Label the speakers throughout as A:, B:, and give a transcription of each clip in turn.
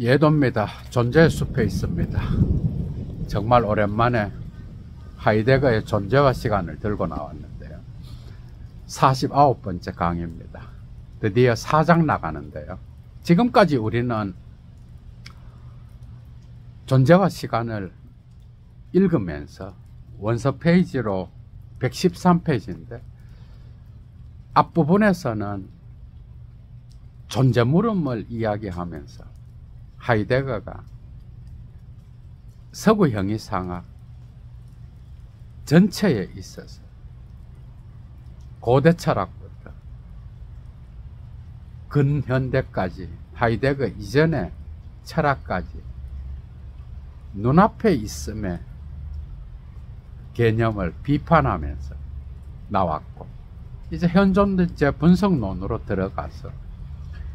A: 예도입니다. 존재의 숲에 있습니다. 정말 오랜만에 하이데거의 존재와 시간을 들고 나왔는데요. 49번째 강의입니다. 드디어 4장 나가는데요. 지금까지 우리는 존재와 시간을 읽으면서 원서 페이지로 113페이지인데 앞부분에서는 존재 물음을 이야기하면서 하이데거가 서구 형이상학 전체에 있어서 고대 철학부터 근현대까지 하이데거 이전의 철학까지 눈앞에 있음의 개념을 비판하면서 나왔고, 이제 현존제 분석론으로 들어가서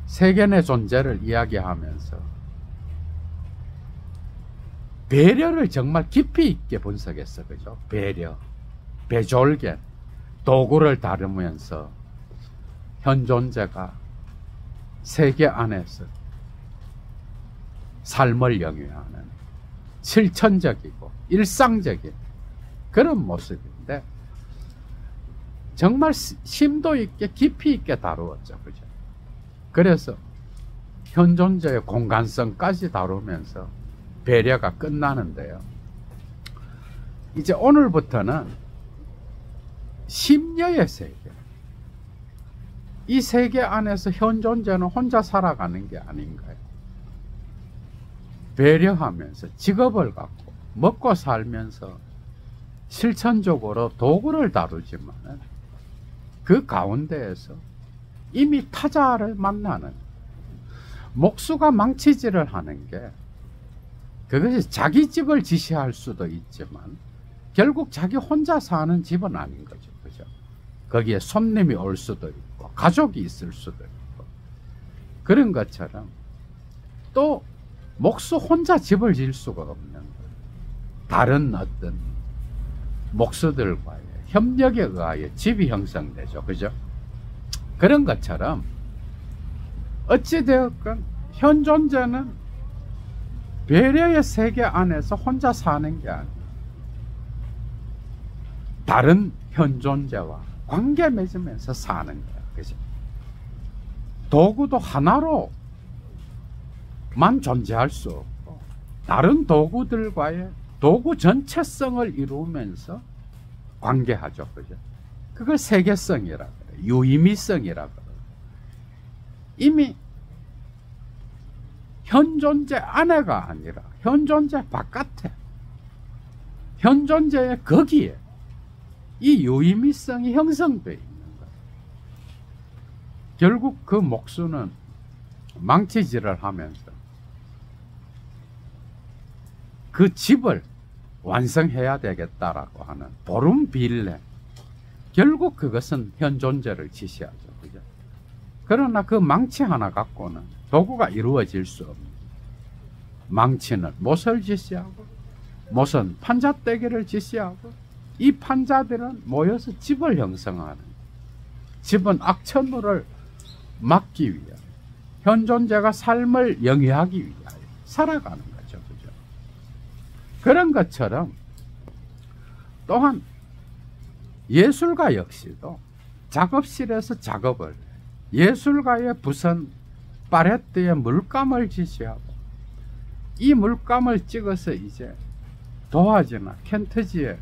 A: 세계 내 존재를 이야기하면서 배려를 정말 깊이 있게 분석했어. 그죠? 배려, 배졸개, 도구를 다루면서 현존재가 세계 안에서 삶을 영위하는 실천적이고 일상적인 그런 모습인데 정말 심도 있게 깊이 있게 다루었죠. 그죠? 그래서 현존재의 공간성까지 다루면서 배려가 끝나는데요. 이제 오늘부터는 심려의 세계, 이 세계 안에서 현존재는 혼자 살아가는 게 아닌가요? 배려하면서 직업을 갖고 먹고 살면서 실천적으로 도구를 다루지만 그 가운데에서 이미 타자를 만나는 목수가 망치질을 하는 게 그것이 자기 집을 지시할 수도 있지만 결국 자기 혼자 사는 집은 아닌 거죠. 그죠? 거기에 손님이 올 수도 있고 가족이 있을 수도 있고 그런 것처럼 또 목수 혼자 집을 지을 수가 없는 거예요. 다른 어떤 목수들과의 협력에 의하여 집이 형성되죠. 그죠? 그런 것처럼 어찌되었건 현존재는 배려의 세계 안에서 혼자 사는 게 아니에요. 다른 현존재와 관계 맺으면서 사는 거야. 그죠? 도구도 하나로만 존재할 수 없고 다른 도구들과의 도구 전체성을 이루면서 관계하죠. 그죠? 그걸 세계성이라 그래요. 유의미성이라 그래요. 이미 현존재 안에가 아니라 현존재 바깥에, 현존재의 거기에 이 유의미성이 형성되어 있는 거예요. 결국 그 목수는 망치질을 하면서 그 집을 완성해야 되겠다라고 하는 보름빌레, 결국 그것은 현존재를 지시하죠. 그죠? 그러나 그 망치 하나 갖고는 도구가 이루어질 수 없는, 망치는 못을 지시하고 못은 판자떼기를 지시하고 이 판자들은 모여서 집을 형성하는, 집은 악천후를 막기 위하여 현존재가 삶을 영위하기 위하여 살아가는 거죠. 그죠? 그런 것처럼 또한 예술가 역시도 작업실에서 작업을, 예술가의 붓은 팔레트에 물감을 지시하고 이 물감을 찍어서 이제 도화지나 캔터지에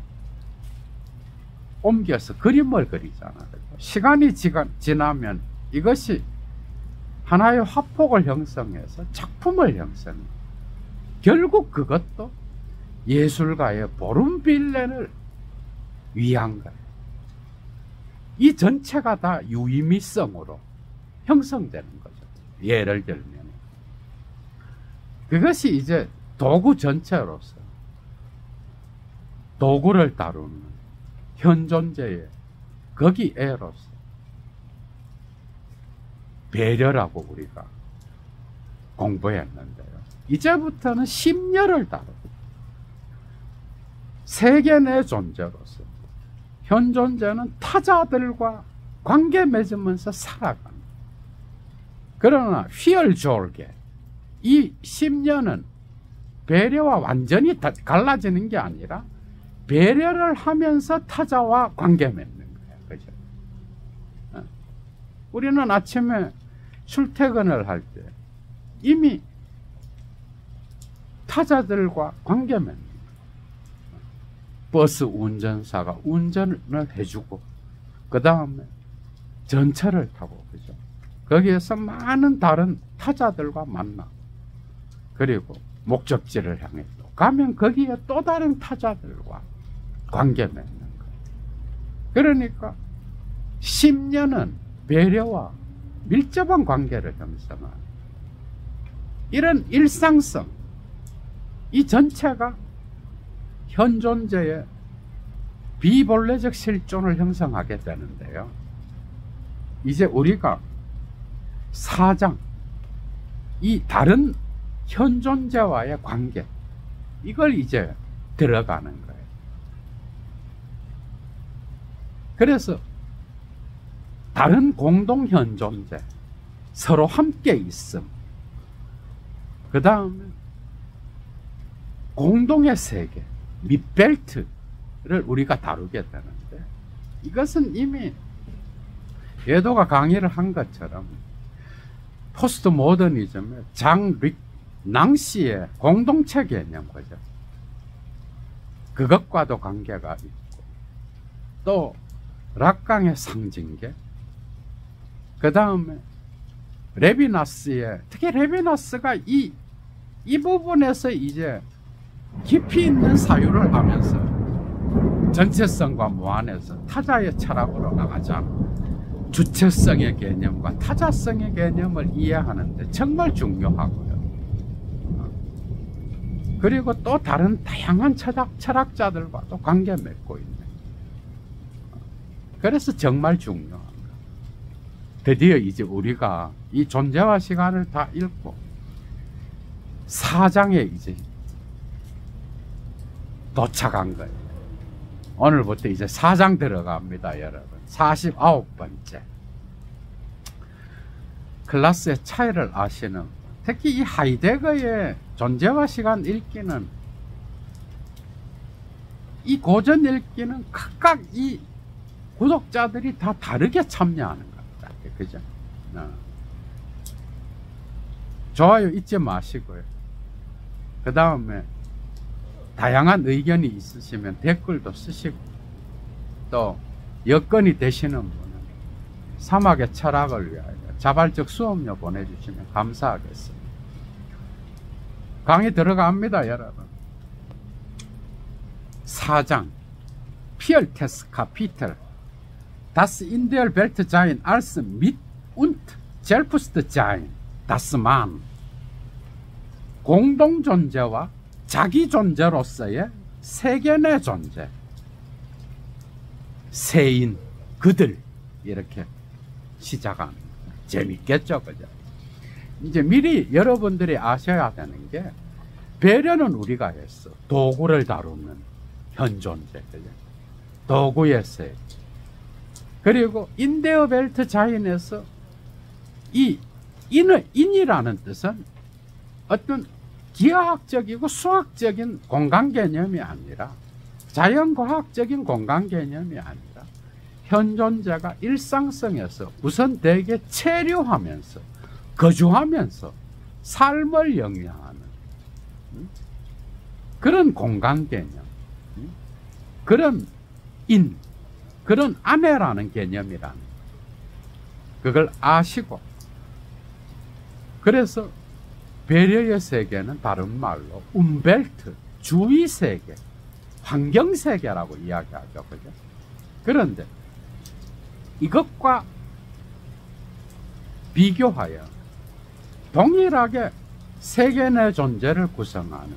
A: 옮겨서 그림을 그리잖아요. 시간이 지나면 이것이 하나의 화폭을 형성해서 작품을 형성해요. 결국 그것도 예술가의 보름빌레를 위한 거예요. 이 전체가 다 유의미성으로 형성되는 거죠. 예를 들면 그것이 이제 도구 전체로서 도구를 다루는 현존재의 거기에로서 배려라고 우리가 공부했는데요. 이제부터는 심려를 다루고 세계 내 존재로서 현존재는 타자들과 관계 맺으면서 살아가는, 그러나 휘열졸게 이 심려는 배려와 완전히 갈라지는 게 아니라 배려를 하면서 타자와 관계 맺는 거예요. 그죠? 우리는 아침에 출퇴근을 할 때 이미 타자들과 관계 맺는 거예요. 버스 운전사가 운전을 해주고 그 다음에 전철을 타고, 그죠? 거기에서 많은 다른 타자들과 만나. 그리고 목적지를 향해 또 가면 거기에 또 다른 타자들과 관계 맺는 거예요. 그러니까 심려는 배려와 밀접한 관계를 형성하는 이런 일상성, 이 전체가 현존재의 비본래적 실존을 형성하게 되는데요. 이제 우리가 사장, 이 다른 현존재와의 관계, 이걸 이제 들어가는 거예요. 그래서 다른 공동 현존재, 서로 함께 있음, 그 다음에 공동의 세계, 밑벨트를 우리가 다루게 되는데, 이것은 이미 예도가 강의를 한 것처럼 포스트 모더니즘의 장 낭시의 공동체 개념, 거죠. 그것과도 관계가 있고, 또 락강의 상징계, 그 다음에 레비나스의, 특히 레비나스가 이 부분에서 이제 깊이 있는 사유를 하면서 전체성과 무한에서 타자의 철학으로 나가자 주체성의 개념과 타자성의 개념을 이해하는데 정말 중요하고요. 그리고 또 다른 다양한 철학자들과도 관계 맺고 있는. 그래서 정말 중요한 거. 드디어 이제 우리가 이 존재와 시간을 다 읽고 사장에 이제 도착한 거예요. 오늘부터 이제 4장 들어갑니다, 여러분. 49번째. 클라스의 차이를 아시는, 특히 이 하이데거의 존재와 시간 읽기는, 이 고전 읽기는 각각 이 구독자들이 다 다르게 참여하는 겁니다. 그죠? 좋아요 잊지 마시고요. 그 다음에 다양한 의견이 있으시면 댓글도 쓰시고, 또 여건이 되시는 분은 사막의 철학을 위하여 자발적 수업료 보내주시면 감사하겠습니다. 강의 들어갑니다, 여러분. 4장 Viertes Kapitel Das in der Welt sein als mit und Selbstsein das Mann, 공동존재와 자기존재로서의 세계 내 존재, 세인, 그들, 이렇게 시작합니다. 재밌겠죠, 그죠? 이제 미리 여러분들이 아셔야 되는 게, 배려는 우리가 했어. 도구를 다루는 현존재, 그죠? 도구의 세계. 그리고 인데어 벨트 자인에서 이 인이라는 뜻은 어떤 기하학적이고 수학적인 공간 개념이 아니라, 자연과학적인 공간 개념이 아니라, 현존재가 일상성에서 우선되게 체류하면서 거주하면서 삶을 영위하는 그런 공간 개념, 그런 그런 아내라는 개념이라는, 그걸 아시고, 그래서 배려의 세계는 다른 말로 움벨트, 주위 세계, 환경 세계라고 이야기하죠. 그죠? 그런데 이것과 비교하여 동일하게 세계 내 존재를 구성하는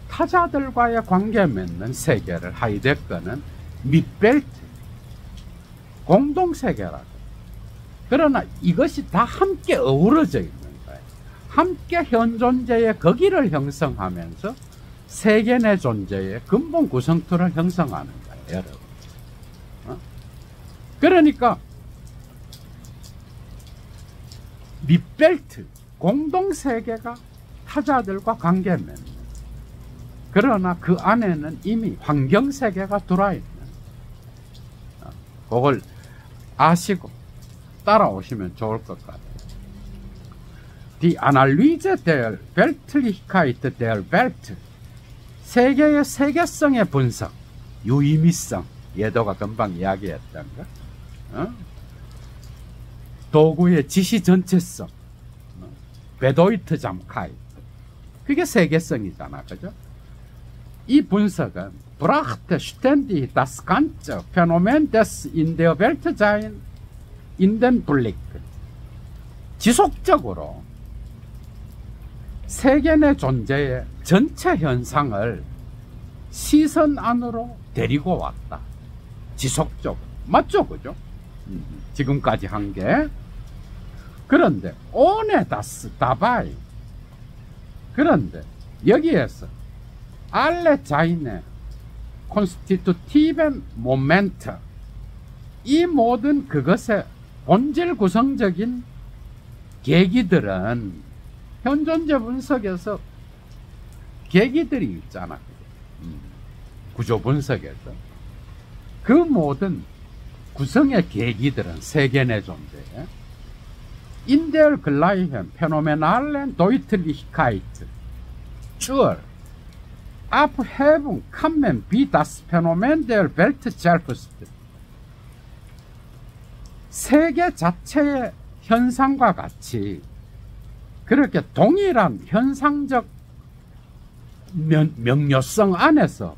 A: 타자들과의 관계 맺는 세계를 하이데거는 밑벨트, 공동세계라고. 그러나 이것이 다 함께 어우러져 있는 거예요. 함께 현존재의 거기를 형성하면서 세계 내 존재의 근본 구성토를 형성하는 거예요, 여러분. 그러니까 밑벨트, 공동세계가 타자들과 관계 맺는, 그러나 그 안에는 이미 환경세계가 들어있는, 그걸 아시고 따라오시면 좋을 것 같아요. Die Analyse der Weltlichkeit der Welt, 세계의 세계성의 분석, 유의미성, 예도가 금방 이야기했던 거, 도구의 지시 전체성, 베도이트잠카이, 그게 세계성이잖아, 그죠? 이 분석은 brachte ständig das ganze Phänomen des in der Weltsein in den Blick, 지속적으로 세계 내 존재의 전체 현상을 시선 안으로 데리고 왔다. 지속적으로. 맞죠? 그죠? 지금까지 한 게. 그런데 ohne das dabei, 그런데 여기에서 alle seine constitutiven Momente, 이 모든 그것의 본질 구성적인 계기들은 현존재 분석에서 계기들이 있잖아. 구조 분석에서 그 모든 구성의 계기들은 세계 내 존재에 in der gleichen phänomenalen Deutlichkeit zur Abhebung kann wie das Phänomen der Welt selbst, 세계 자체의 현상과 같이 그렇게 동일한 현상적 명료성 안에서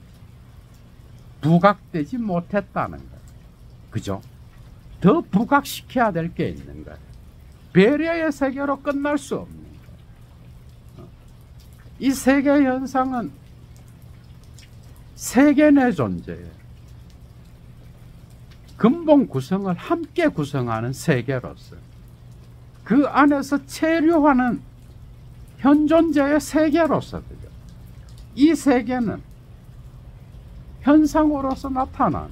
A: 부각되지 못했다는 거예요. 그죠? 더 부각시켜야 될 게 있는 거예요. 배려의 세계로 끝날 수 없는 거예요. 이 세계 현상은 세계 내 존재의 근본 구성을 함께 구성하는 세계로서 그 안에서 체류하는 현존재의 세계로서, 그죠? 이 세계는 현상으로서 나타나는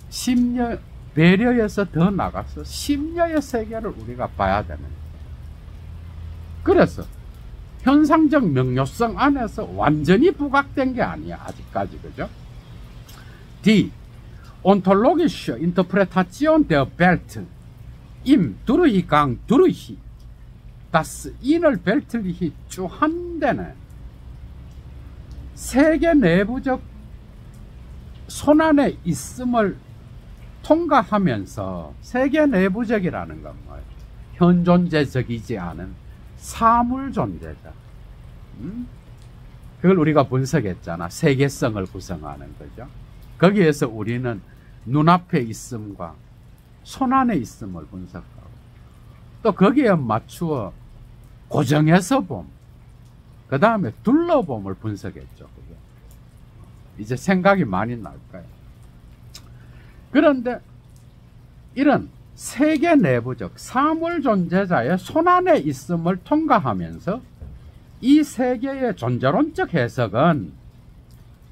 A: 심려, 배려에서 더 나가서 심려의 세계를 우리가 봐야 되는 거예요. 그래서 현상적 명료성 안에서 완전히 부각된 게 아니야, 아직까지, 그죠? Die ontologische Interpretation der Welt im Durchgang durch das innerweltliche 주한대는 세계 내부적 손안에 있음을 통과하면서, 세계 내부적이라는 건 뭐예요? 현존재적이지 않은 사물 존재자. 그걸 우리가 분석했잖아. 세계성을 구성하는 거죠. 거기에서 우리는 눈앞에 있음과 손안에 있음을 분석하고, 또 거기에 맞추어 고정해서 봄, 그 다음에 둘러봄을 분석했죠. 그게. 이제 생각이 많이 날 거예요. 그런데 이런 세계 내부적 사물 존재자의 손안에 있음을 통과하면서 이 세계의 존재론적 해석은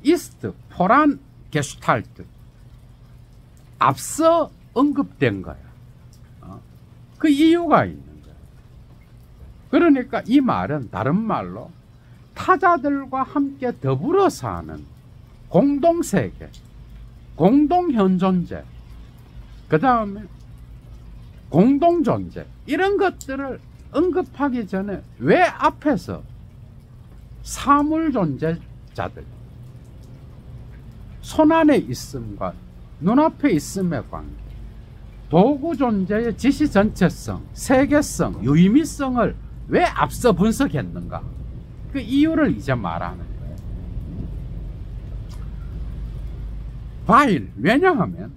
A: ist voran Gestalt, 앞서 언급된 거야. 그 이유가 있는 거야. 그러니까 이 말은 다른 말로 타자들과 함께 더불어 사는 공동세계, 공동현존재, 그 다음에 공동존재, 이런 것들을 언급하기 전에 왜 앞에서 사물존재자들, 손안에 있음과 눈앞에 있음의 관계, 도구존재의 지시전체성, 세계성, 유의미성을 왜 앞서 분석했는가? 그 이유를 이제 말하는 거예요. 왜냐하면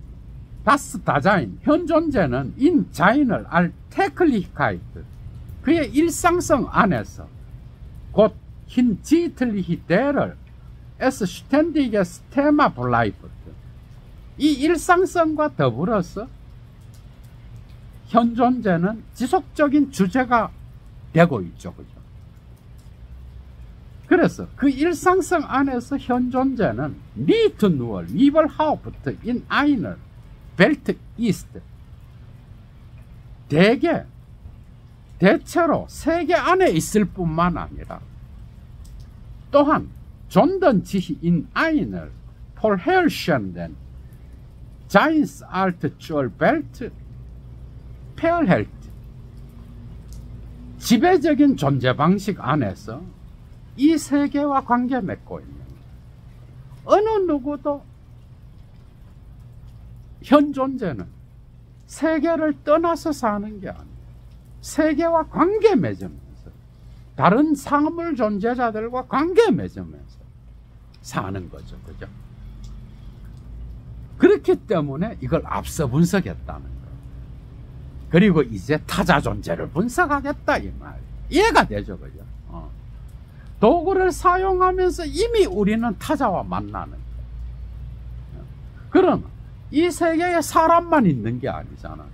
A: das Dasein, 현존재는 in seiner Alltäglichkeit, 그의 일상성 안에서 곧 hinsichtlich es ständiges Thema bleibt, 이 일상성과 더불어서 현존재는 지속적인 주제가 되고 있죠. 그죠? 그래서 그 일상성 안에서 현존재는 nicht nur überhaupt in einer Welt ist, 대체로 세계 안에 있을 뿐만 아니라 또한 존던 지인 아인을 폴헬션된 자인스 알트 줄 벨트 페어헬트 지배적인 존재 방식 안에서 이 세계와 관계 맺고 있는 어느 누구도 현 존재는 세계를 떠나서 사는 게 아니에요. 세계와 관계 맺으면서 다른 사물 존재자들과 관계 맺으면서 사는 거죠. 그죠? 그렇기 때문에 이걸 앞서 분석했다는 거예요. 그리고 이제 타자 존재를 분석하겠다 이 말. 이해가 되죠. 그죠? 도구를 사용하면서 이미 우리는 타자와 만나는 거예요. 그러면 이 세계에 사람만 있는 게 아니잖아요.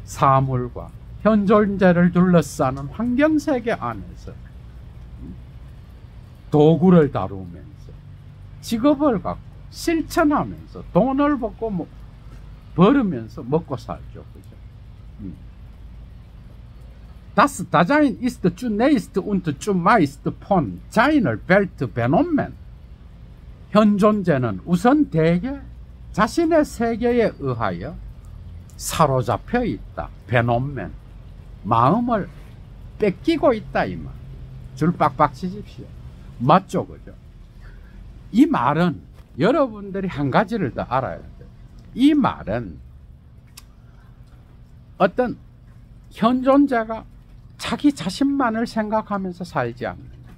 A: 사물과 현 존재를 둘러싸는 환경세계 안에서 도구를 다루면서 직업을 갖고 실천하면서 돈을 벌으면서 먹고 살죠. 그죠? Das Dasein ist zunächst und zumeist von seiner Welt benommen. 현 존재는 우선 대개 자신의 세계에 의하여 사로잡혀 있다. 베놈면 마음을 뺏기고 있다 이 말. 줄 빡빡 치십시오. 맞죠, 그죠? 이 말은 여러분들이 한 가지를 더 알아야 돼요. 이 말은 어떤 현 존재가 자기 자신만을 생각하면서 살지 않는 거예요.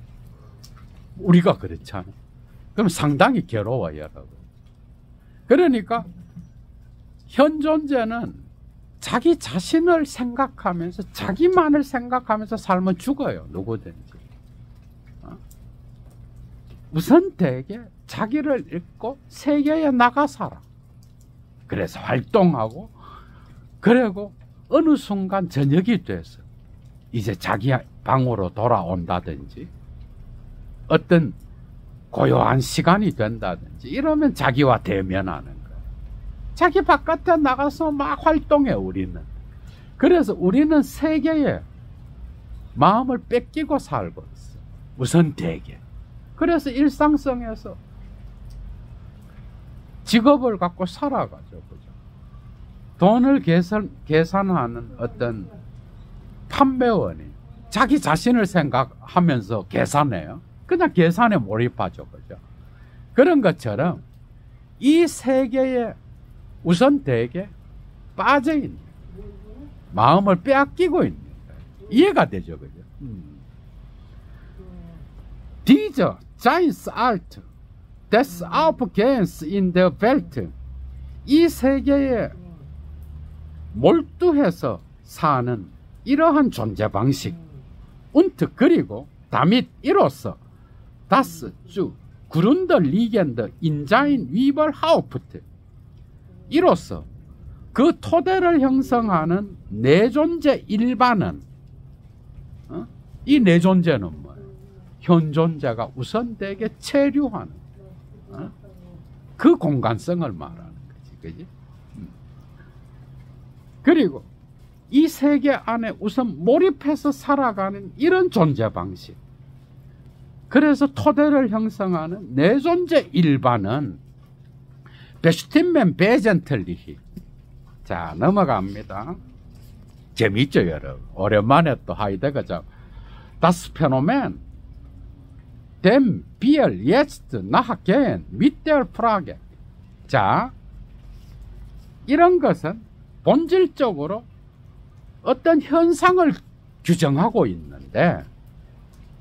A: 우리가 그렇잖아요. 그럼 상당히 괴로워요, 여러분. 그러니까 현 존재는 자기 자신을 생각하면서 자기만을 생각하면서 살면 죽어요. 누구든지. 우선 대개 자기를 잃고 세계에 나가 살아. 그래서 활동하고 그리고 어느 순간 저녁이 돼서 이제 자기 방으로 돌아온다든지 어떤 고요한 시간이 된다든지 이러면 자기와 대면하는 거예요. 자기 바깥에 나가서 막 활동해 우리는. 그래서 우리는 세계에 마음을 뺏기고 살고 있어. 우선 대개. 그래서 일상성에서 직업을 갖고 살아가죠. 그죠? 돈을 계산하는 어떤 판매원이 자기 자신을 생각하면서 계산해요. 그냥 계산에 몰입하죠. 그죠? 그런 것처럼 이 세계에 우선 대개 빠져있는 마음을 빼앗기고 있는 거예요. 이해가 되죠. 그죠? Diese Giants Alt des Aufgehens in der Welt 이 세계에 몰두해서 사는 이러한 존재 방식 und 그리고 damit 이로써 das zu Grunde liegende in sein Überhaupt 이로써 그 토대를 형성하는 내존재 일반은 이 내존재는 뭐예요? 현 존재가 우선 대개 체류하는 그 공간성을 말하는 거지. 그지? 그리고 이 세계 안에 우선 몰입해서 살아가는 이런 존재 방식. 그래서 토대를 형성하는 내존재 일반은 bestimmen wesentliche. 자, 넘어갑니다. 재미있죠, 여러분? 오랜만에 또 하이데거죠. Das Phänomen, dem wir jetzt nachgehen mit der Frage. 자, 이런 것은 본질적으로 어떤 현상을 규정하고 있는데,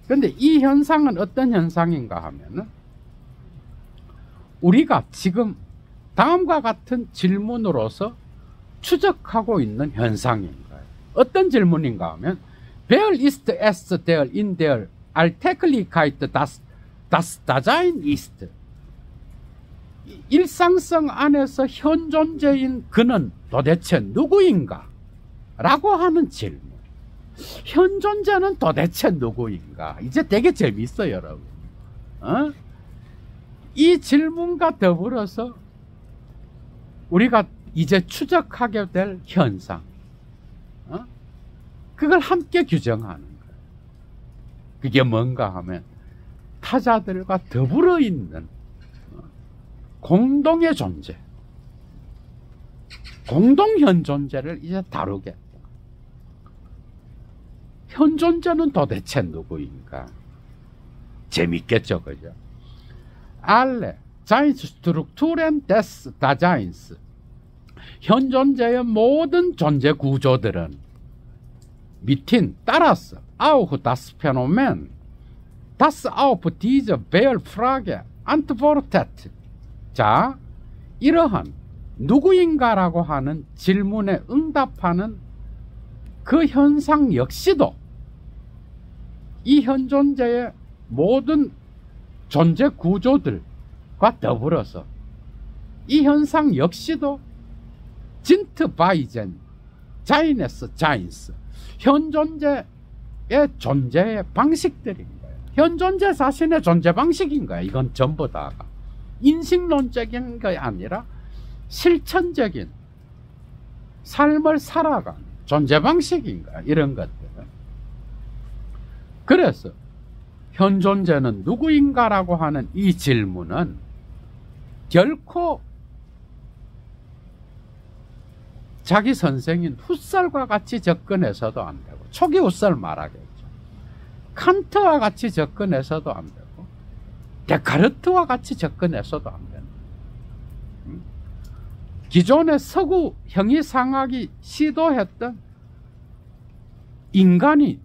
A: 근데 이 현상은 어떤 현상인가 하면은 우리가 지금 다음과 같은 질문으로서 추적하고 있는 현상인 거예요. 어떤 질문인가 하면 Wer ist es der in der Alltäglichkeit das Dasein ist? 일상성 안에서 현 존재인 그는 도대체 누구인가? 라고 하는 질문. 현 존재는 도대체 누구인가? 이제 되게 재밌어요, 여러분. 이 질문과 더불어서 우리가 이제 추적하게 될 현상. 그걸 함께 규정하는 거예요. 그게 뭔가 하면 타자들과 더불어 있는 공동의 존재, 공동현 존재를 이제 다루겠다. 현 존재는 도대체 누구인가? 재밌겠죠, 그죠? Alle Strukturen des Daseins, 현 존재의 모든 존재 구조들은 밑인 따라서 auch das Phänomen, das auf diese Weltfrage antwortet. 자, 이러한 누구인가라고 하는 질문에 응답하는 그 현상 역시도 이 현 존재의 모든 존재 구조들과 더불어서 이 현상 역시도 진트바이젠 자이네스 자인스, 현 존재의 존재의 방식들인 거예요. 현 존재 자신의 존재 방식인 거예요. 이건 전부 다가 인식론적인 게 아니라 실천적인 삶을 살아가는 존재 방식인 거예요. 이런 것들은. 그래서 현 존재는 누구인가라고 하는 이 질문은 결코 자기 선생인 훗살과 같이 접근해서도 안 되고, 초기 훗살 말하겠죠. 칸트와 같이 접근해서도 안 되고, 데카르트와 같이 접근해서도 안 된다. 기존의 서구 형이상학이 시도했던 인간이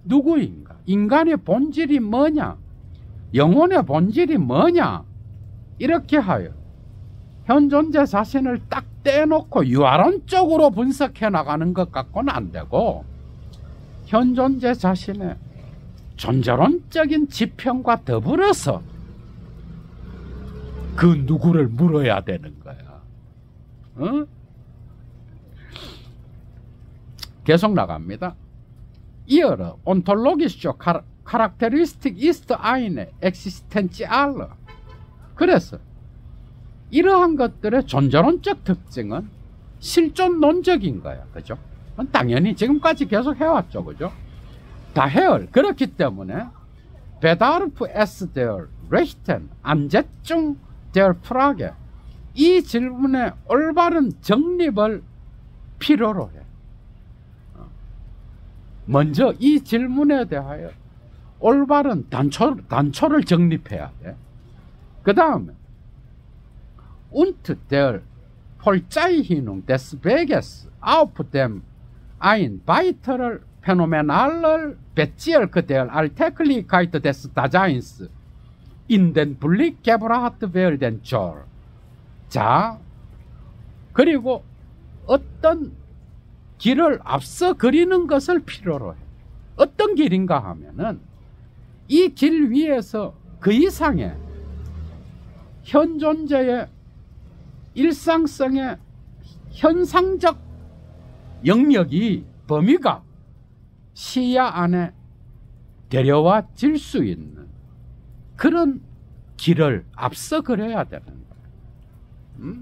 A: 누구인가, 인간의 본질이 뭐냐, 영혼의 본질이 뭐냐, 이렇게 하여 현 존재 자신을 딱 떼놓고 유아론적으로 분석해 나가는 것 갖고는 안 되고, 현 존재 자신의 존재론적인 지평과 더불어서 그 누구를 물어야 되는 거야. 어? 계속 나갑니다. Ihre ontologische Charakteristik ist eine existenziale. 그래서 이러한 것들의 존재론적 특징은 실존론적인 거야. 그죠? 당연히 지금까지 계속 해왔죠. 그죠? 다her. 그렇기 때문에 bedarf es der rechten Ansetzung der Frage, 이 질문의 올바른 정립을 필요로 해. 먼저 이 질문에 대하여 올바른 단초를 정립해야 돼. 그 다음에 und der Vollzeichnung des Weges auf dem ein weiterer phänomenaler Bezug der Alltäglichkeit des Daseins in den Blick gebracht werden soll. 자, 그리고 어떤 길을 앞서 그리는 것을 필요로 해. 어떤 길인가 하면은 이 길 위에서 그 이상의 현 존재의 일상성의 현상적 영역이, 범위가 시야 안에 데려와질 수 있는 그런 길을 앞서 그려야 되는 거예요.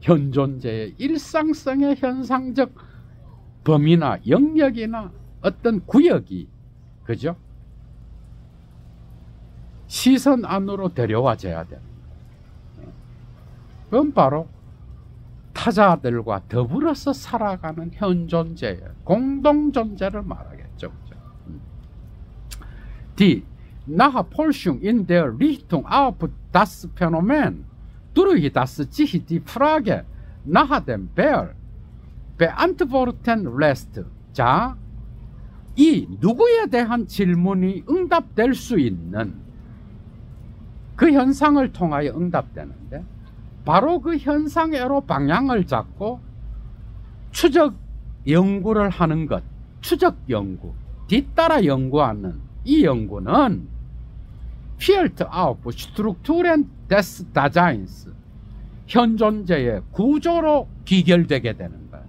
A: 현 존재의 일상성의 현상적 범위나 영역이나 어떤 구역이, 그죠? 시선 안으로 데려와져야 됩니다. 그건 바로 타자들과 더불어서 살아가는 현 존재의 공동 존재를 말하겠죠. 그죠? Die Nachforschung in der Richtung auf das Phänomen durch das sich die Frage nach dem beantworten lässt. 자, 이 누구에 대한 질문이 응답될 수 있는 그 현상을 통하여 응답되는데, 바로 그 현상으로 방향을 잡고 추적 연구를 하는 것, 추적 연구, 뒤따라 연구하는 이 연구는 Field auf Strukturen des Daseins, 현 존재의 구조로 귀결되게 되는 거예요.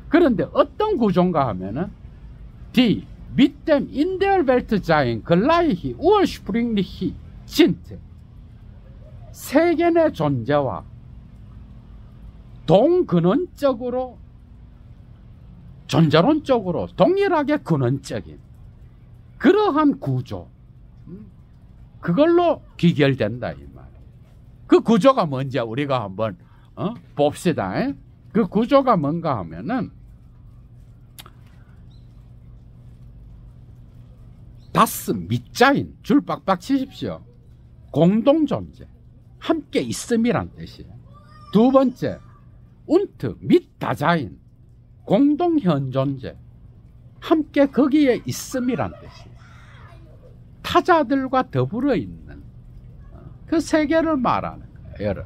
A: 그런데 어떤 구조인가 하면은 die mit dem in der Welt sein gleich ursprünglich sind, 세계 존재와 동근원적으로 존재론적으로 동일하게 근원적인 그러한 구조, 그걸로 귀결된다 이 말. 그 구조가 뭔지 우리가 한번 봅시다. 그 구조가 뭔가 하면은 다스 밑자인, 줄 빡빡 치십시오. 공동존재, 함께 있음이란 뜻이에요. 두 번째, 운트 및 다자인, 공동현존재, 함께 거기에 있음이란 뜻이에요. 타자들과 더불어 있는 그 세계를 말하는 거예요,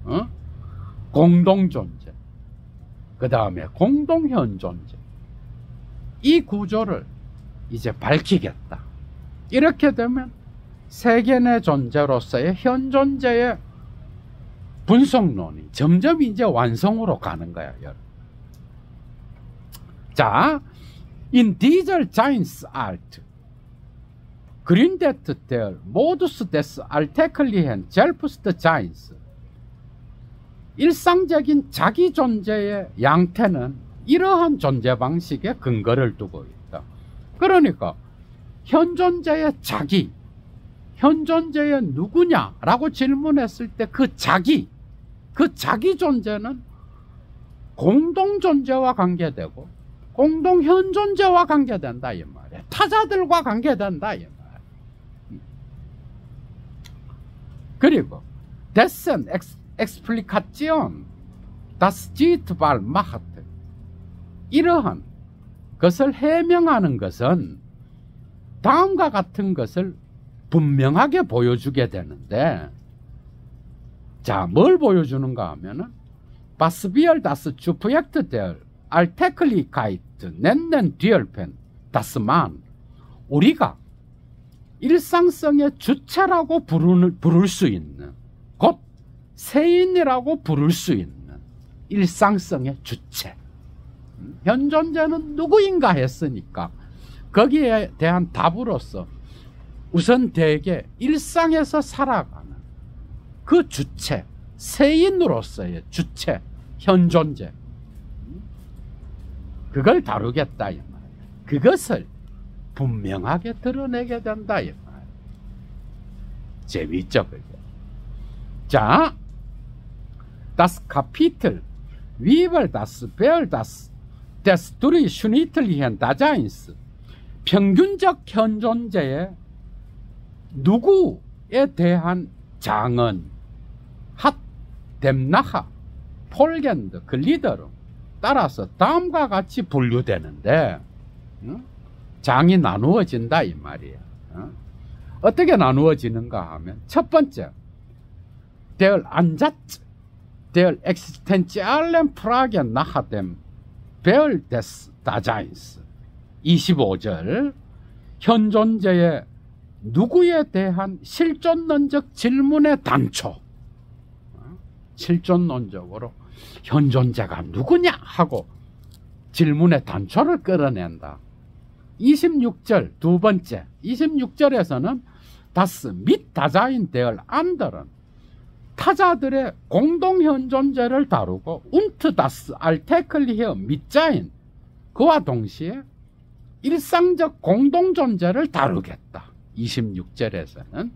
A: 여러분. 공동존재, 그 다음에 공동현존재. 이 구조를 이제 밝히겠다. 이렇게 되면 세계 내 존재로서의 현존재의 분석론이 점점 이제 완성으로 가는 거야, 여러분. 자, in dieser Giants Art, gründet der Modus des alltäglichen Selbstseins. 일상적인 자기 존재의 양태는 이러한 존재 방식에 근거를 두고 있다. 그러니까 현존재의 자기, 현존재의 누구냐라고 질문했을 때 그 자기 존재는 공동존재와 관계되고 공동현존재와 관계된다 이 말이야. 타자들과 관계된다 이 말이야. 그리고 dessen Explikation, das Zietbal macht. 이러한 것을 해명하는 것은 다음과 같은 것을 분명하게 보여주게 되는데, 자, 뭘 보여주는가 하면은 Was wir das Subjekt der Alltäglichkeit nennen dürfen, das man, 우리가 일상성의 주체라고 부를 수 있는, 곧 세인이라고 부를 수 있는 일상성의 주체. 현존재는 누구인가 했으니까 거기에 대한 답으로서 우선 대개 일상에서 살아가는 그 주체, 세인으로서의 주체, 현존재, 그걸 다루겠다 이 말이에요. 그것을 분명하게 드러내게 된다 이 말이에요. 재미있죠, 그죠? 자, das Kapitel wie wir das Bild des durchschnittlichen Daseins, 평균적 현존재의 누구에 대한 장은 핫, 뎀나하, 폴겐드, 글리더로 따라서 다음과 같이 분류되는데, 장이 나누어진다 이 말이에요. 어떻게 나누어지는가 하면, 첫 번째, der Ansatz der existenziellen Frage nach dem Bild des Daseins. 25절, 현존재의 누구에 대한 실존론적 질문의 단초. 실존론적으로 현존재가 누구냐 하고 질문의 단초를 끌어낸다. 26절 두 번째, 26절에서는 das mit Dasein der anderen, 타자들의 공동현존재를 다루고 und das alltägliche Mitsein, 그와 동시에 일상적 공동존재를 다루겠다. 26절에서는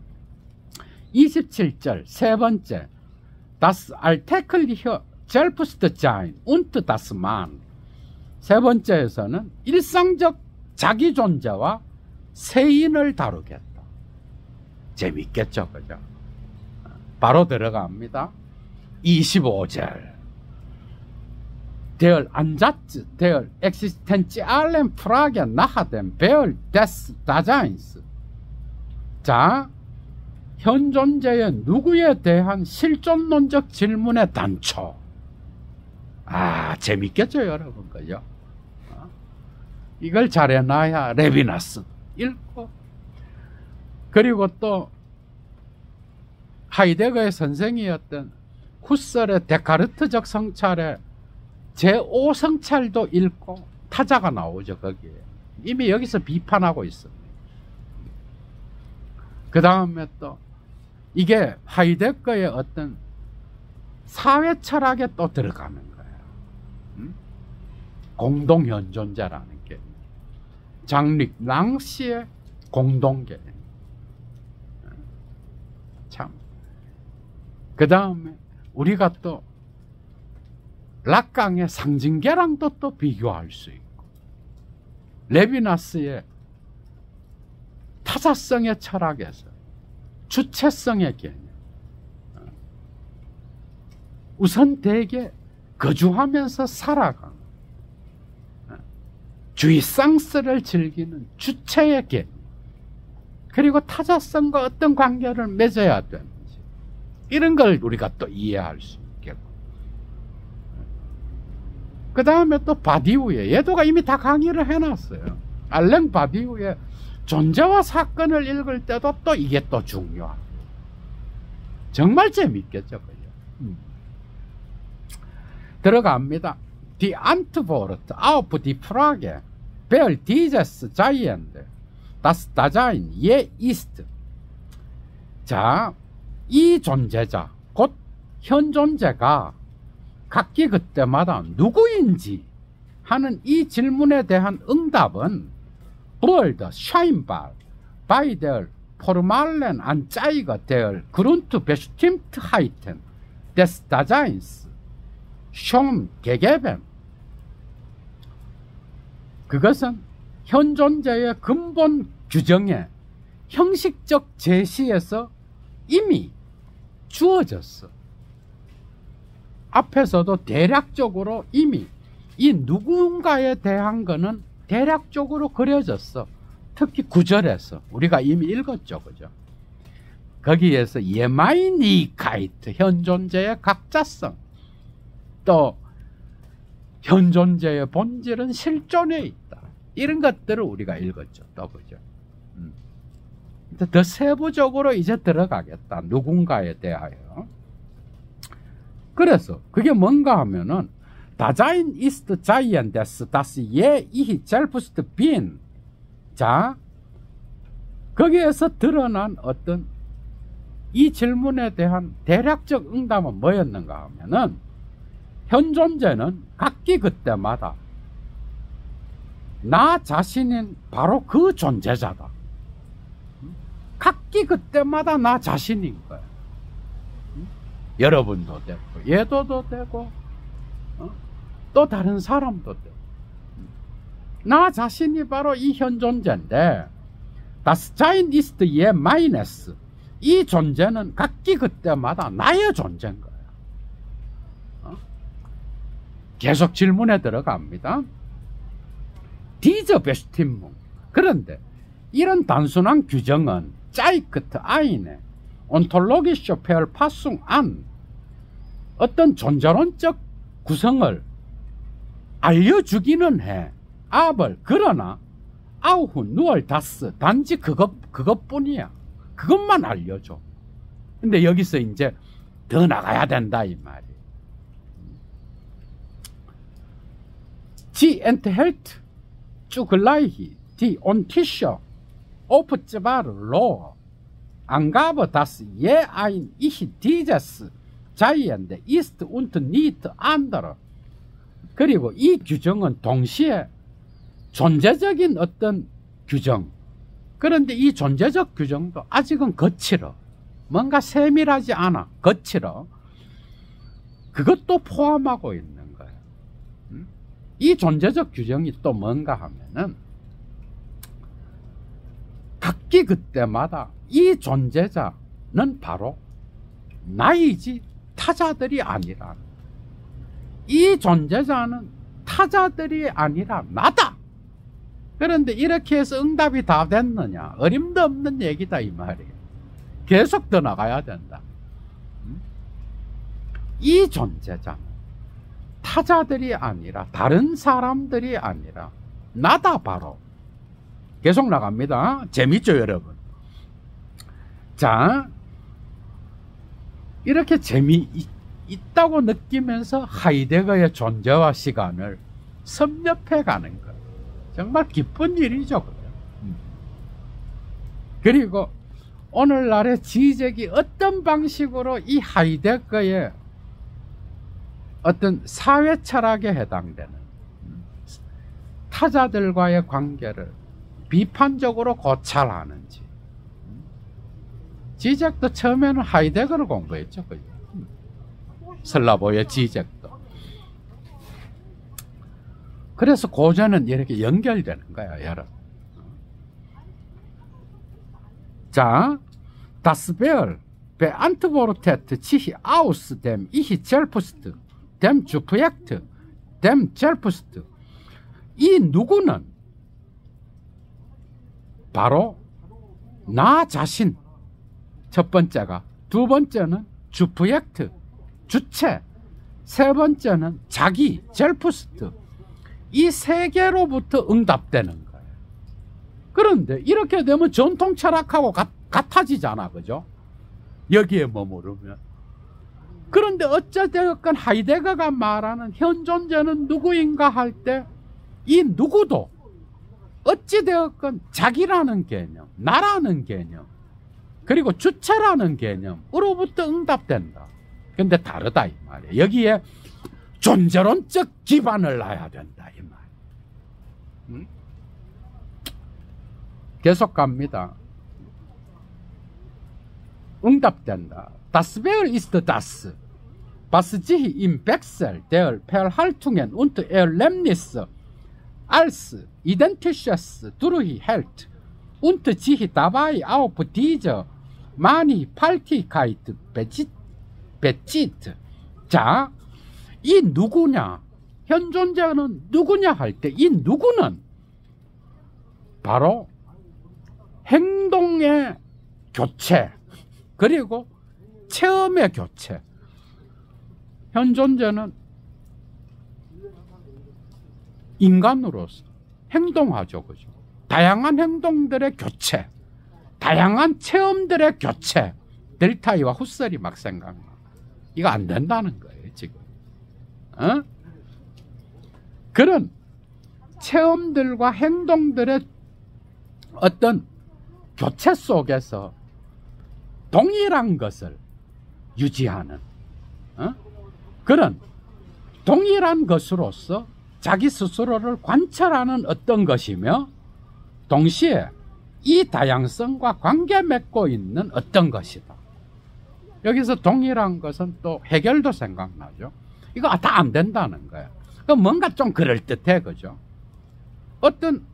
A: 27절 세 번째, das alltägliche Selbstsein und das Man, 세 번째에서는 일상적 자기 존재와 세인을 다루겠다. 재밌겠죠, 그죠? 바로 들어갑니다. 25절. Der Ansatz der existenziellen Frage nach dem Bild des Daseins. 자, 현존재의 누구에 대한 실존론적 질문의 단초. 아, 재밌겠죠, 여러분, 그죠? 이걸 잘 해놔야 레비나스 읽고, 그리고 또 하이데거의 선생이었던 후설의 데카르트적 성찰의 제5성찰도 읽고 타자가 나오죠, 거기에. 이미 여기서 비판하고 있습니다. 그 다음에 또 이게 하이데거의 어떤 사회 철학에 또 들어가는 거예요. 공동현존자라는 게 장릭 랑시의 공동개념. 참. 그 다음에 우리가 또 락강의 상징계랑도 또 비교할 수 있고, 레비나스의 타자성의 철학에서 주체성의 개념. 우선 대개 거주하면서 살아가는 주의상스를 즐기는 주체의 개념, 그리고 타자성과 어떤 관계를 맺어야 되는지, 이런 걸 우리가 또 이해할 수 있겠고, 그 다음에 또 바디우의, 얘도가 이미 다 강의를 해놨어요. 알랭 바디우의 존재와 사건을 읽을 때도 또 이게 또 중요하고, 정말 재밌겠죠, 그죠? 들어갑니다. Die Antwort auf die Frage, wer dieses Giant, das Dasein je ist. 자, 이 존재자, 곧 현존재가 각기 그때마다 누구인지 하는 이 질문에 대한 응답은 wurde scheinbar bei der formalen Anzeige der Grundbestimmtheiten des Daseins schon gegeben. 그것은 현존재의 근본 규정의 형식적 제시에서 이미 주어졌어. 앞에서도 대략적으로 이미 이 누군가에 대한 거는 대략적으로 그려졌어. 특히 9절에서 우리가 이미 읽었죠, 그죠? 거기에서 예마이니카이트, 현존재의 각자성, 또 현존재의 본질은 실존에 있다, 이런 것들을 우리가 읽었죠, 또 그죠? 더 세부적으로 이제 들어가겠다, 누군가에 대하여. 그래서 그게 뭔가 하면은 Dasein ist Giant des, das je ich selbst bin. 자, 거기에서 드러난 어떤 이 질문에 대한 대략적 응답은 뭐였는가 하면은, 현존재는 각기 그때마다 나 자신인 바로 그 존재자다. 각기 그때마다 나 자신인 거야. 여러분도 되고, 얘도 되고, 또 다른 사람도 되고. 나 자신이 바로 이 현존재인데, Das Sein ist je meines. 이 존재는 각기 그때마다 나의 존재인 거야. 계속 질문에 들어갑니다. Diese Bestimmung. 그런데 이런 단순한 규정은 zeigt eine ontologische Verfassung an. 어떤 존재론적 구성을 알려주기는 해. aber 그러나 auch nur das, 단지 그것뿐이야. 그것만 알려줘. 근데 여기서 이제 더 나가야 된다, 이 말이. Sie enthält zugleich die ontische Obzwar Angabe, dass je ein Ich dieses Giant ist und nicht andere. 그리고 이 규정은 동시에 존재적인 어떤 규정, 그런데 이 존재적 규정도 아직은 거칠어. 뭔가 세밀하지 않아. 거칠어. 그것도 포함하고 있는 거예요. 이 존재적 규정이 또 뭔가 하면은, 각기 그때마다 이 존재자는 바로 나이지 타자들이 아니라, 이 존재자는 타자들이 아니라 나다. 그런데 이렇게 해서 응답이 다 됐느냐? 어림도 없는 얘기다, 이 말이에요. 계속 더 나가야 된다. 이 존재자는 타자들이 아니라, 다른 사람들이 아니라 나다, 바로. 계속 나갑니다. 재밌죠, 여러분? 자, 이렇게 재미있다고 느끼면서 하이데거의 존재와 시간을 섭렵해 가는 것, 정말 기쁜 일이죠. 그리고 오늘날의 지적이 어떤 방식으로 이 하이데거의 어떤 사회 철학에 해당되는, 타자들과의 관계를 비판적으로 고찰하는지. 지적도 처음에는 하이데거를 공부했죠. 그죠? 슬라보의 지적도. 그래서 고전은 이렇게 연결되는 거야, 여러분. 자, Das Wer beantwortet sich aus dem Ich selbst, dem Subjekt, dem selbst. 이 누구는 바로 나 자신, 첫 번째가. 두 번째는 Subjekt, 주체. 세 번째는 자기, selbst. 이 세 개로부터 응답되는 거예요. 그런데 이렇게 되면 전통 철학하고 같아지잖아, 그죠? 여기에 머무르면. 그런데 어찌되었건 하이데거가 말하는 현 존재는 누구인가 할 때 이 누구도 어찌되었건 자기라는 개념, 나라는 개념, 그리고 주체라는 개념으로부터 응답된다. 근데 다르다 이 말이에요. 여기에 존재론적 기반을 놔야 된다 이 말. 계속 갑니다. 응답된다. Das Wer ist das, was sich im Wechsel der Verhaltungen und Erlebnisse als identisches durchhält und sich dabei auf diese Mannigfaltigkeit bezieht. 자, 이 누구냐? 현 존재는 누구냐 할 때 이 누구는 바로 행동의 교체, 그리고 체험의 교체. 현 존재는 인간으로서 행동하죠, 그죠? 다양한 행동들의 교체, 다양한 체험들의 교체. 델타이와 후셀이 막 생각나. 이거 안 된다는 거예요, 지금. 그런 체험들과 행동들의 어떤 교체 속에서 동일한 것을 유지하는 그런 동일한 것으로서 자기 스스로를 관찰하는 어떤 것이며, 동시에 이 다양성과 관계 맺고 있는 어떤 것이다. 여기서 동일한 것은 또 해결도 생각나죠. 이거 다 안 된다는 거야. 뭔가 좀 그럴듯해, 그죠? 어떤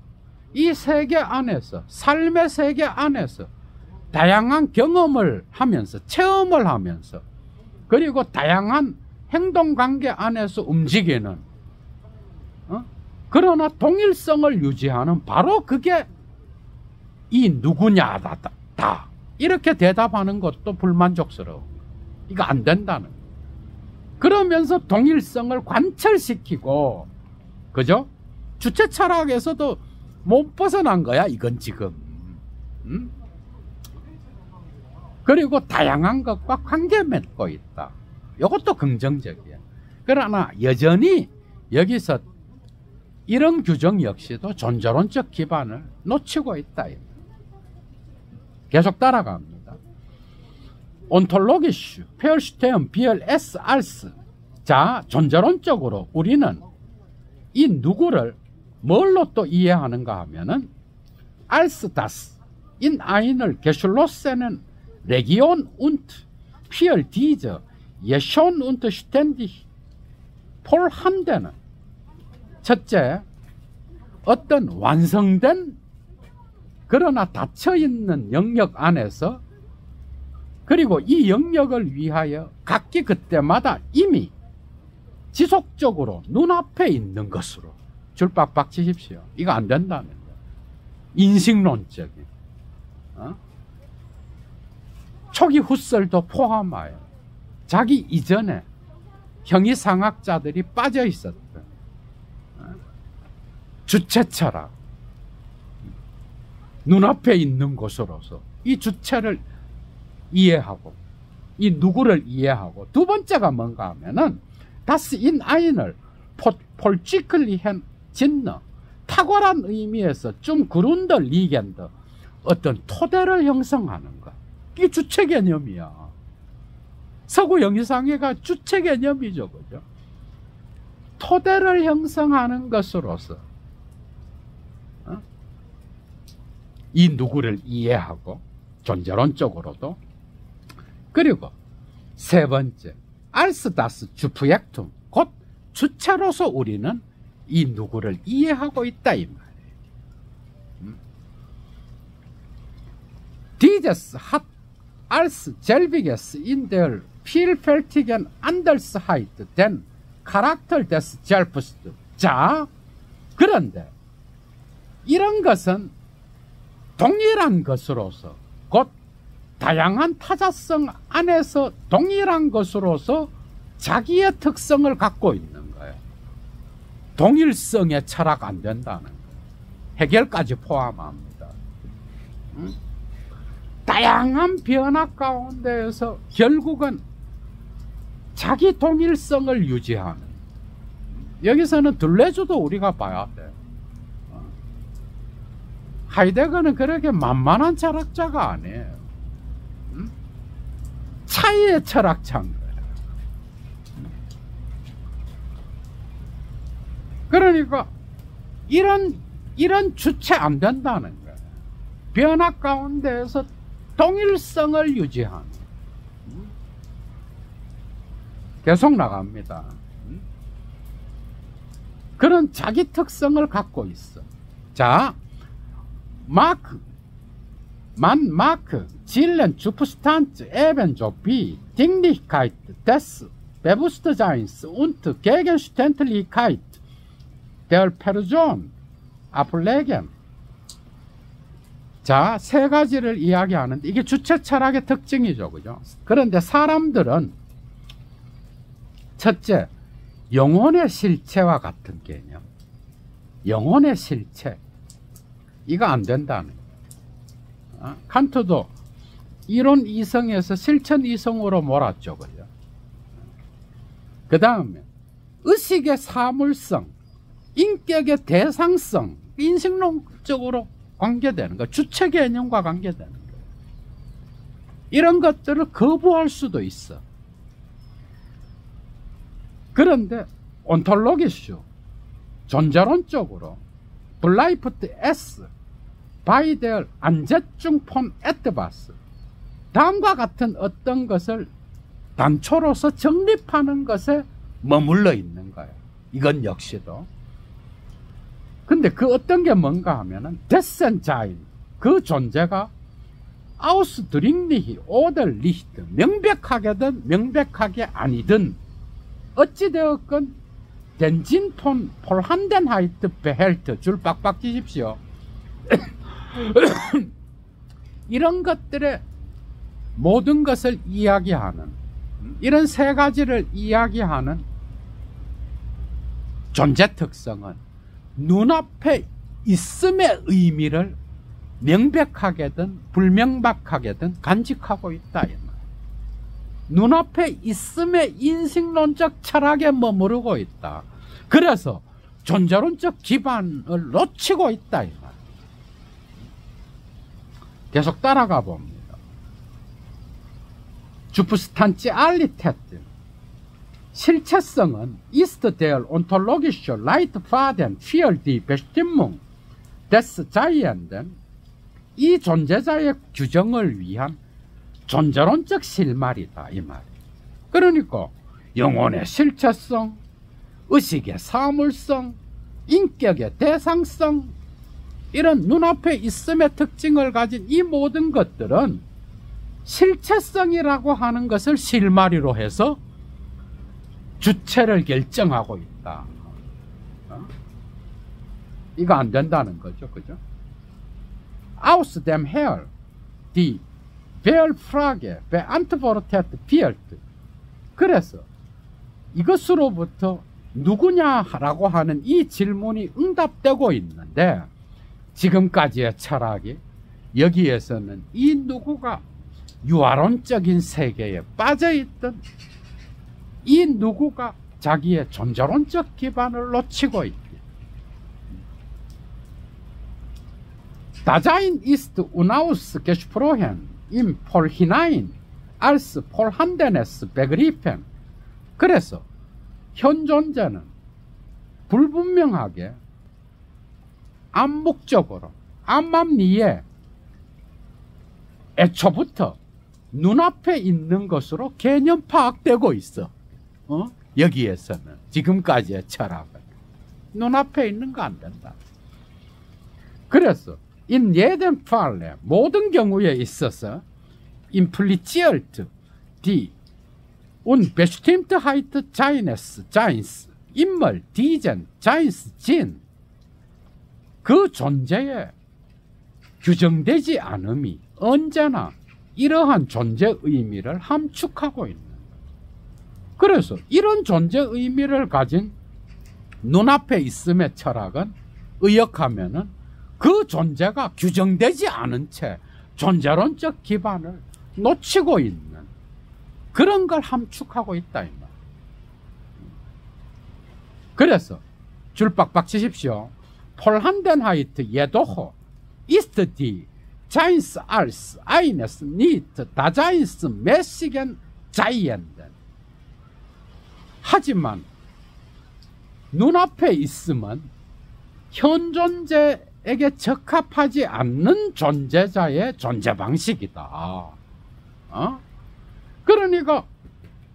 A: 이 세계 안에서, 삶의 세계 안에서 다양한 경험을 하면서, 체험을 하면서, 그리고 다양한 행동 관계 안에서 움직이는, 그러나 동일성을 유지하는 바로 그게 이 누구냐다. 이렇게 대답하는 것도 불만족스러워. 이거 안 된다는 거예요. 그러면서 동일성을 관철시키고, 그죠? 주체 철학에서도 못 벗어난 거야, 이건 지금. 그리고 다양한 것과 관계 맺고 있다. 이것도 긍정적이야. 그러나 여전히 여기서 이런 규정 역시도 존재론적 기반을 놓치고 있다. 계속 따라갑니다. 온톨로기슈, 페어슈테엄, 비얼, 알스. 자, 존재론적으로 우리는 이 누구를 뭘로 또 이해하는가 하면은, 알스 다스, 인 아인을 게슐로세는 레기온 운트, 피얼 디저, 예션 운트 슈텐디, 폴한데는, 첫째, 어떤 완성된 그러나 닫혀있는 영역 안에서, 그리고 이 영역을 위하여 각기 그때마다 이미 지속적으로 눈앞에 있는 것으로 줄박박 치십시오. 이거 안 된다는 거예요. 인식론적인 초기 후설도 포함하여 자기 이전에 형이상학자들이 빠져 있었던 주체철학, 눈앞에 있는 곳으로서 이 주체를 이해하고 이 누구를 이해하고, 두 번째가 뭔가 하면은 다스 인 아인을 폴치클리헨 진너, 탁월한 의미에서 좀 그룬더 리겐더, 어떤 토대를 형성하는 것. 이게 주체 개념이야. 서구 영의상회가 주체 개념이죠, 그죠? 토대를 형성하는 것으로서 이 누구를 이해하고 존재론적으로도. 그리고 세 번째, als das Subjektum, 곧 주체로서 우리는 이 누구를 이해하고 있다 이 말이에요. Dieses hat als selbiges in der vielfältigen Andersheit den Charakter des Selbst. 자, 그런데 이런 것은 동일한 것으로서, 곧 다양한 타자성 안에서 동일한 것으로서 자기의 특성을 갖고 있는 거예요. 동일성에 철학 안 된다는 거예요. 해결까지 포함합니다. 다양한 변화 가운데에서 결국은 자기 동일성을 유지하는, 여기서는 둘레주도 우리가 봐야 돼. 하이데거는 그렇게 만만한 철학자가 아니에요. 차이의 철학자인 거예요. 그러니까 이런 주체 안 된다는 거예요. 변화 가운데에서 동일성을 유지하는. 계속 나갑니다. 그런 자기 특성을 갖고 있어. 자, Mark, Zielen, Substanz, ebenso wie Dinglichkeit des Bewusstseins und Gegenständlichkeit der Person ablegen. 자, 세 가지를 이야기하는데 이게 주체 철학의 특징이죠, 그죠? 그런데 사람들은 첫째, 영혼의 실체와 같은 개념, 영혼의 실체, 이거 안 된다는 거예요. 칸트도 이론 이성에서 실천 이성으로 몰았죠, 그죠? 그 다음에 의식의 사물성, 인격의 대상성, 인식론적으로 관계되는 거, 주체 개념과 관계되는 거예요. 이런 것들을 거부할 수도 있어. 그런데 온톨로기슈, 존재론적으로 블라이프트 S 바이델 안제중 폰 에트바스, 다음과 같은 어떤 것을 단초로서 정립하는 것에 머물러 있는 거예요. 이건 역시도. 근데 그 어떤 게 뭔가 하면은 데센자인, 그 존재가 아우스드링리히 오델리히트, 명백하게든 명백하게 아니든 어찌되었건 덴진폰 폴한덴하이트 베헬트, 줄 빡빡 끼십시오. 이런 것들의 모든 것을 이야기하는, 이런 세 가지를 이야기하는 존재 특성은 눈앞에 있음의 의미를 명백하게든 불명백하게든 간직하고 있다 이 말. 눈앞에 있음의 인식론적 철학에 머무르고 있다. 그래서 존재론적 기반을 놓치고 있다 이 말. 계속 따라가 봅니다. Substantialität, 실체성은 ist der ontologische Leitfaden für die Bestimmung des Seienden, 이 존재자의 규정을 위한 존재론적 실말이다 이 말. 그러니까 영혼의 실체성, 의식의 사물성, 인격의 대상성, 이런 눈앞에 있음의 특징을 가진 이 모든 것들은 실체성이라고 하는 것을 실마리로 해서 주체를 결정하고 있다. 이거 안 된다는 거죠, 그죠? Aus dem her die Weltfrage beantwortet wird. 그래서 이것으로부터 누구냐라고 하는 이 질문이 응답되고 있는데, 지금까지의 철학이 여기에서는 이 누구가 유아론적인 세계에 빠져있던 이 누구가 자기의 존재론적 기반을 놓치고 있기. Dasein ist unausgesprochen im Vorhinein als vorhandenes begriffen. 그래서 현 존재는 불분명하게 암묵적으로 암암리에 애초부터 눈앞에 있는 것으로 개념 파악되고 있어. 여기에서는 지금까지의 철학은 눈앞에 있는 거 안 된다. 그래서 in jedem Falle 모든 경우에 있어서 impliziert die Unbestimmtheit Seins immer diesen Seinsin 그 존재의 규정되지 않음이 언제나 이러한 존재 의미를 함축하고 있는 거예요. 그래서 이런 존재 의미를 가진 눈앞에 있음의 철학은 의역하면은 그 존재가 규정되지 않은 채 존재론적 기반을 놓치고 있는 그런 걸 함축하고 있다 이 말. 그래서 줄 빡빡 치십시오. 폴한덴하이트 예도호 ist die Seins als eines nicht Daseins mäßigen Seienden. 하지만 눈앞에 있음은 현존재에게 적합하지 않는 존재자의 존재 방식이다. 그러니까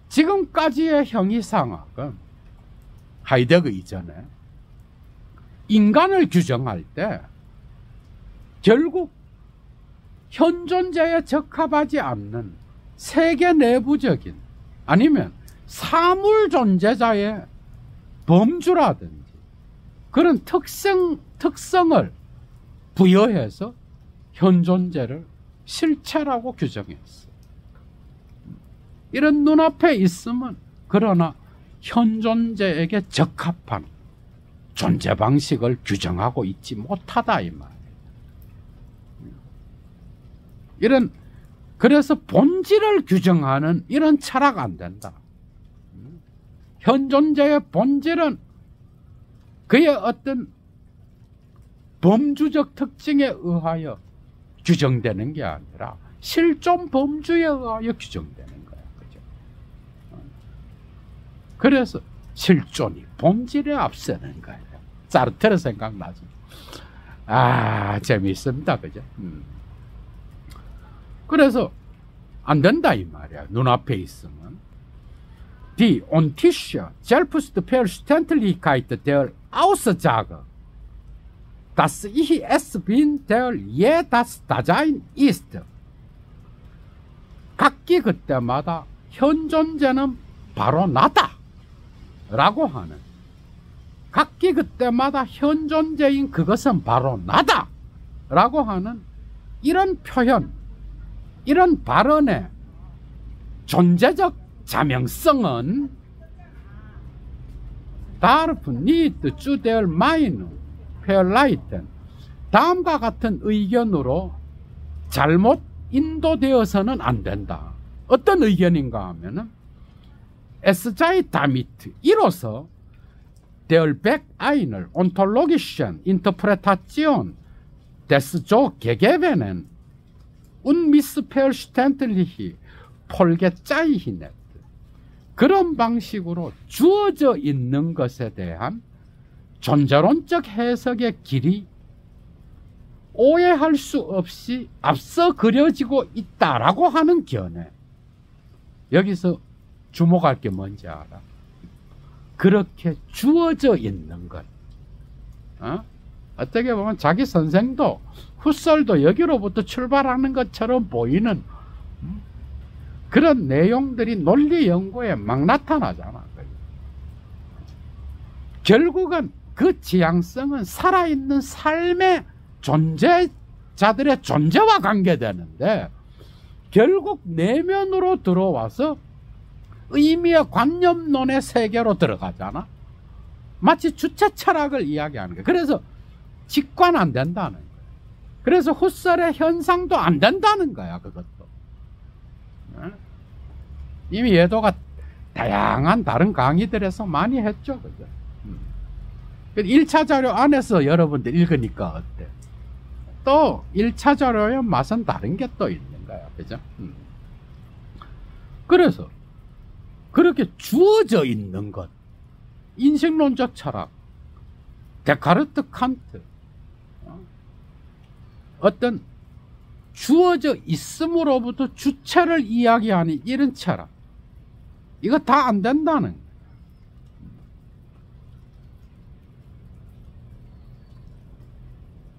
A: 지금까지의 형이상학은 하이데거 이전에 인간을 규정할 때 결국 현존재에 적합하지 않는 세계 내부적인 아니면 사물 존재자의 범주라든지 그런 특성을 부여해서 현존재를 실체라고 규정했어. 이런 눈앞에 있으면 그러나 현존재에게 적합한 존재 방식을 규정하고 있지 못하다 이 말이에요. 그래서 본질을 규정하는 이런 철학 안 된다. 현존재의 본질은 그의 어떤 범주적 특징에 의하여 규정되는 게 아니라 실존 범주에 의하여 규정되는 거야. 그죠? 그래서 실존이 본질에 앞서는 거예요. 사르트르 생각나죠? 재미있습니다. 그죠? 그래서 안 된다 이 말이야. 눈앞에 있으면 Die Untische Selbstverständlichkeit der Aussage, dass ich es bin, der je das Dasein ist. 각기 그때마다 현존재는 바로 나다 라고 하는 각기 그때마다 현존재인 그것은 바로 나다 라고 하는 이런 표현, 이런 발언의 존재적 자명성은 darf nicht zu der Meinung verleiten 다음과 같은 의견으로 잘못 인도되어서는 안 된다. 어떤 의견인가 하면은 Es sei damit 이로써 der Weg einer ontologischen Interpretation des so gegebenen unmissverständlich folgezeichnet 그런 방식으로 주어져 있는 것에 대한 존재론적 해석의 길이 오해할 수 없이 앞서 그려지고 있다라고 하는 견해. 여기서 주목할 게 뭔지 알아? 그렇게 주어져 있는 것. 어떻게 보면 자기 선생도 훗설도 여기로부터 출발하는 것처럼 보이는 그런 내용들이 논리 연구에 막 나타나잖아. 결국은 그 지향성은 살아있는 삶의 존재자들의 존재와 관계되는데 결국 내면으로 들어와서 의미의 관념론의 세계로 들어가잖아. 마치 주체 철학을 이야기하는 거야. 그래서 직관 안 된다는 거야. 그래서 훗설의 현상도 안 된다는 거야. 그것도. 이미 예도가 다양한 다른 강의들에서 많이 했죠. 그죠? 1차 자료 안에서 여러분들 읽으니까 어때? 또 1차 자료의 맛은 다른 게 또 있는 거야. 그죠? 그래서 그렇게 주어져 있는 것, 인식론적 철학, 데카르트, 칸트, 어떤 주어져 있음으로부터 주체를 이야기하는 이런 철학, 이거 다 안 된다는 거예요.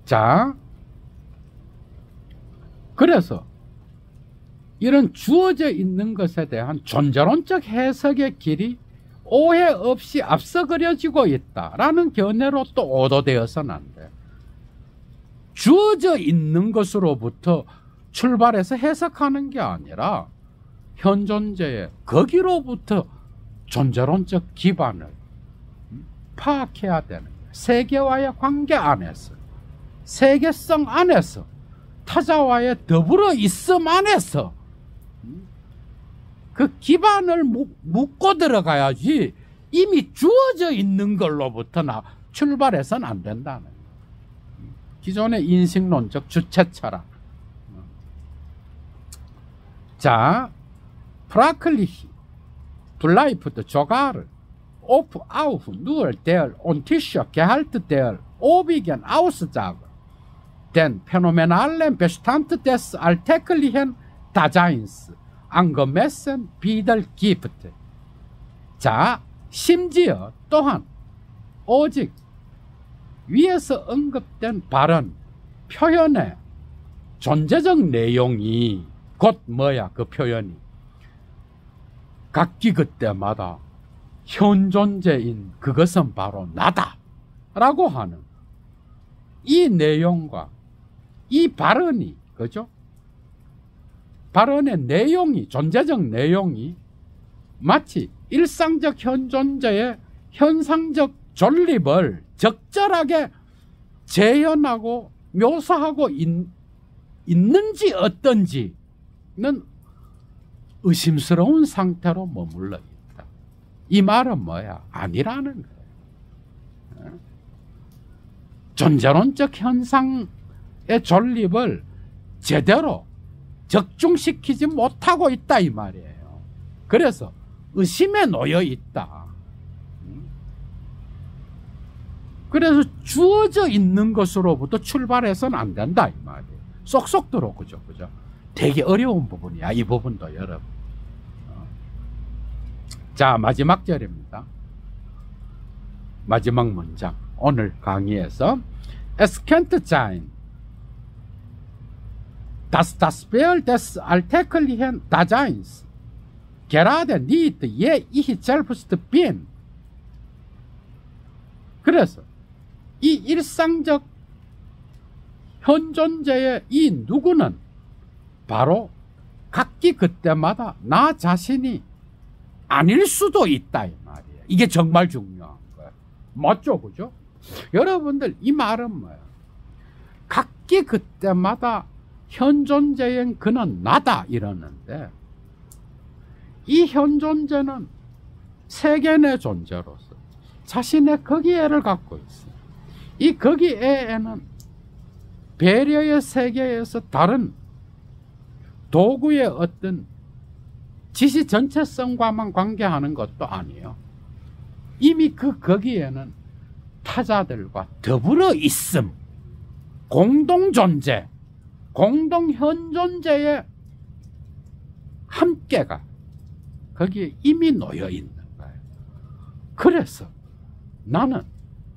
A: 자, 그래서 이런 주어져 있는 것에 대한 존재론적 해석의 길이 오해 없이 앞서 그려지고 있다라는 견해로 또 오도되어서는 안 돼. 주어져 있는 것으로부터 출발해서 해석하는 게 아니라 현존재의 거기로부터 존재론적 기반을 파악해야 되는 거예요. 세계와의 관계 안에서, 세계성 안에서, 타자와의 더불어 있음 안에서 그 기반을 묻고 들어가야지 이미 주어져 있는 걸로부터 출발해서는 안 된다는 거예요. 기존의 인식론적 주체 철학. 자, 프라클리히, 블라이프드, 조가르, 오프, 아우프, 누얼, 데얼, 온티셔, 게할트, 데얼, 오비겐, 아우스자그, 된 페노메날렌 베슈탄트 데스 알테클리헨 다자인스, 앙거메센 비들 기프트. 자, 심지어 또한 오직 위에서 언급된 발언, 표현의 존재적 내용이 곧 뭐야, 그 표현이 각기 그때마다 현존재인 그것은 바로 나다 라고 하는 이 내용과 이 발언이, 그죠? 발언의 내용이, 존재적 내용이 마치 일상적 현존재의 현상적 존립을 적절하게 재현하고 묘사하고 있는지 어떤지는 의심스러운 상태로 머물러 있다. 이 말은 뭐야? 아니라는 거예요. 존재론적 현상의 존립을 제대로 적중시키지 못하고 있다 이 말이에요. 그래서 의심에 놓여 있다. 그래서 주어져 있는 것으로부터 출발해서는 안 된다 이 말이에요. 쏙쏙 들어오죠, 그죠? 되게 어려운 부분이야, 이 부분도 여러분. 자, 마지막 절입니다. 마지막 문장. 오늘 강의에서 Es könnte sein, dass das Bild des alltäglichen Daseins gerade nicht je ich selbst bin. 그래서 이 일상적 현존재의 이 누구는 바로 각기 그때마다 나 자신이 아닐 수도 있다 이 말이에요. 이게 정말 중요한 거예요. 맞죠, 그죠? 여러분들, 이 말은 뭐예요? 각기 그때마다 현존재인 그는 나다 이러는데, 이 현존재는 세계 내 존재로서 자신의 거기에를 갖고 있어요. 이 거기에는 배려의 세계에서 다른 도구의 어떤 지시 전체성과만 관계하는 것도 아니에요. 이미 그 거기에는 타자들과 더불어 있음, 공동존재, 공동현존재의 함께가 거기에 이미 놓여 있는 거예요. 그래서 나는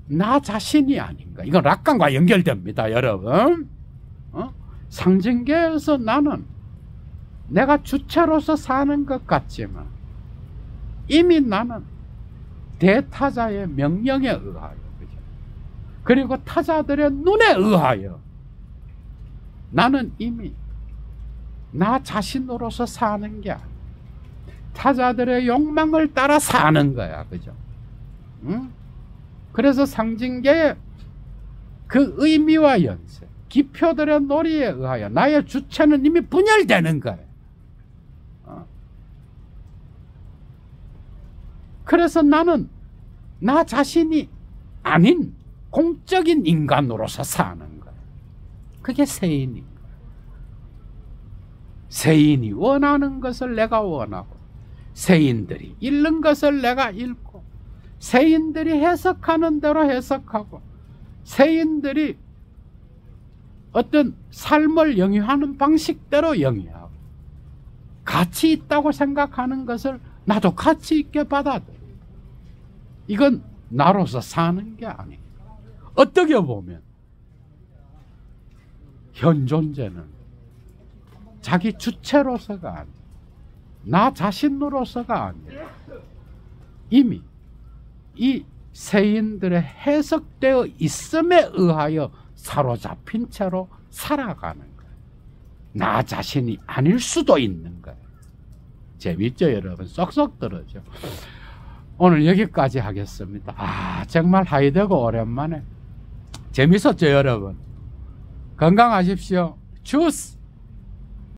A: 나 자신이 아닌가. 이건 락강과 연결됩니다, 여러분. 상징계에서 나는 내가 주체로서 사는 것 같지만 이미 나는 대타자의 명령에 의하여, 그죠? 그리고 타자들의 눈에 의하여 나는 이미 나 자신으로서 사는 게 아니야. 타자들의 욕망을 따라 사는 거야, 그죠? 응? 그래서 상징계의 그 의미와 연세, 기표들의 놀이에 의하여 나의 주체는 이미 분열되는 거예요. 그래서 나는 나 자신이 아닌 공적인 인간으로서 사는 거예요. 그게 세인인 거예요. 세인이 원하는 것을 내가 원하고, 세인들이 읽는 것을 내가 읽고, 세인들이 해석하는 대로 해석하고, 세인들이 어떤 삶을 영위하는 방식대로 영위하고, 가치 있다고 생각하는 것을 나도 가치 있게 받아들여. 이건 나로서 사는 게 아니에요. 어떻게 보면 현 존재는 자기 주체로서가 아니에요. 나 자신으로서가 아니에요. 이미 이 세인들의 해석되어 있음에 의하여 사로잡힌 채로 살아가는 거예요. 나 자신이 아닐 수도 있는 거예요. 재밌죠, 여러분? 쏙쏙 들어죠. 오늘 여기까지 하겠습니다. 정말 하이데거 오랜만에 재밌었죠, 여러분? 건강하십시오. 주스!